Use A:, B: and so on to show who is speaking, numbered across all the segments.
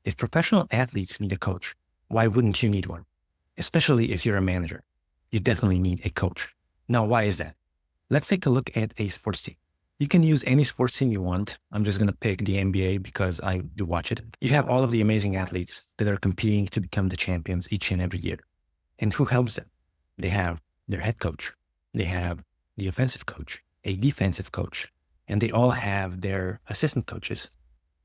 A: If professional athletes need a coach, why wouldn't you need one? Especially if you're a manager, you definitely need a coach. Now, why is that? Let's take a look at a sports team. You can use any sports team you want. I'm just going to pick the NBA because I do watch it. You have all of the amazing athletes that are competing to become the champions each and every year. And who helps them? They have their head coach. They have the offensive coach, a defensive coach, and they all have their assistant coaches.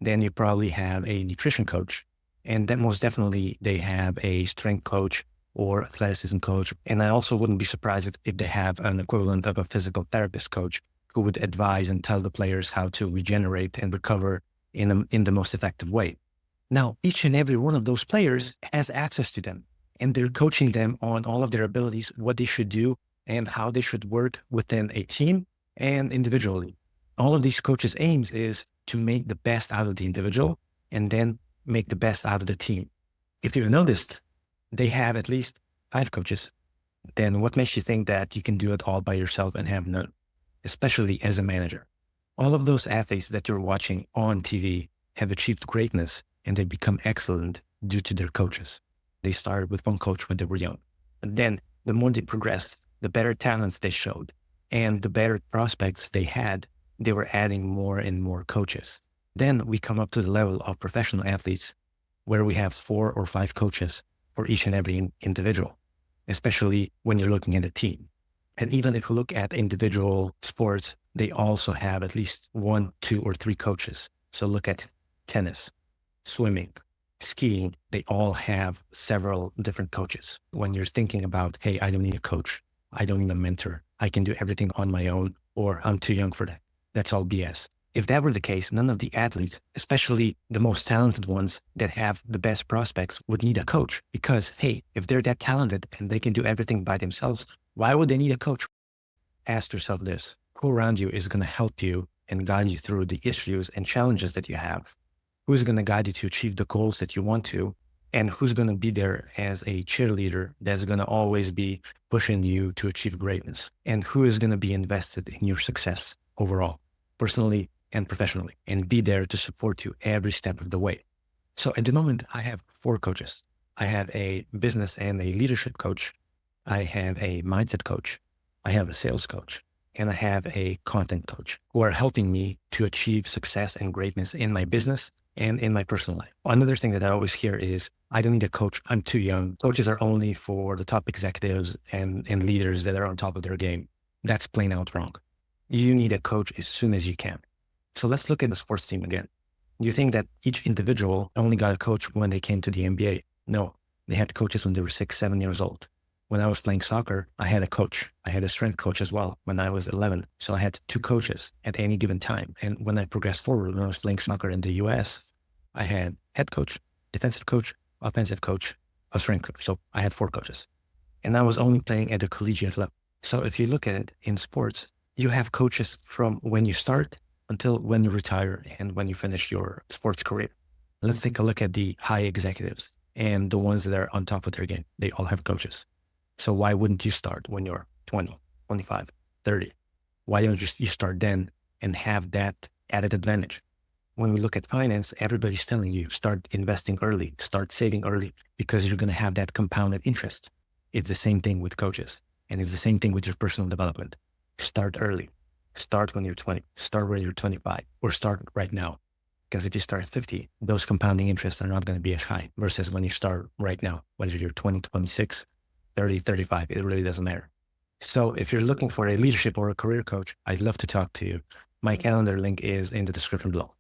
A: Then you probably have a nutrition coach, and then most definitely they have a strength coach or athleticism coach. And I also wouldn't be surprised if they have an equivalent of a physical therapist coach who would advise and tell the players how to regenerate and recover in the most effective way. Now, each and every one of those players has access to them, and they're coaching them on all of their abilities, what they should do, and how they should work within a team and individually. All of these coaches' aims is to make the best out of the individual and then make the best out of the team. If you've noticed, they have at least 5 coaches. Then what makes you think that you can do it all by yourself and have none, especially as a manager? All of those athletes that you're watching on TV have achieved greatness and they become excellent due to their coaches. They started with one coach when they were young. And then the more they progressed, the better talents they showed and the better prospects they had, they were adding more and more coaches. Then we come up to the level of professional athletes where we have 4 or 5 coaches for each and every individual, especially when you're looking at a team. And even if you look at individual sports, they also have at least 1, 2, or 3 coaches. So look at tennis, swimming, skiing, they all have several different coaches. When you're thinking about, hey, I don't need a coach, I don't need a mentor, I can do everything on my own, or I'm too young for that. That's all BS. If that were the case, none of the athletes, especially the most talented ones that have the best prospects, would need a coach. Because, hey, if they're that talented and they can do everything by themselves, why would they need a coach? Ask yourself this: who around you is going to help you and guide you through the issues and challenges that you have? Who's going to guide you to achieve the goals that you want to? And who's going to be there as a cheerleader that's going to always be pushing you to achieve greatness? And who is going to be invested in your success overall, personally and professionally, and be there to support you every step of the way? So at the moment, I have 4 coaches. I have a business and a leadership coach. I have a mindset coach. I have a sales coach, and I have a content coach who are helping me to achieve success and greatness in my business and in my personal life. Another thing that I always hear is, I don't need a coach, I'm too young. Coaches are only for the top executives and leaders that are on top of their game. That's plain out wrong. You need a coach as soon as you can. So let's look at the sports team again. You think that each individual only got a coach when they came to the NBA. No, they had coaches when they were 6, 7 years old. When I was playing soccer, I had a coach. I had a strength coach as well when I was 11. So I had 2 coaches at any given time. And when I progressed forward, when I was playing soccer in the US, I had head coach, defensive coach, offensive coach, a strength coach. So I had 4 coaches. And I was only playing at the collegiate level. So if you look at it in sports, you have coaches from when you start until when you retire and when you finish your sports career. Let's take a look at the high executives and the ones that are on top of their game. They all have coaches. So why wouldn't you start when you're 20, 25, 30? Why don't you start then and have that added advantage? When we look at finance, everybody's telling you, start investing early, start saving early, because you're going to have that compounded interest. It's the same thing with coaches, and it's the same thing with your personal development. Start early. Start when you're 20, start when you're 25, or start right now. Because if you start at 50, those compounding interests are not going to be as high versus when you start right now, whether you're 20, 26, 30, 35, it really doesn't matter. So if you're looking for a leadership or a career coach, I'd love to talk to you. My calendar link is in the description below.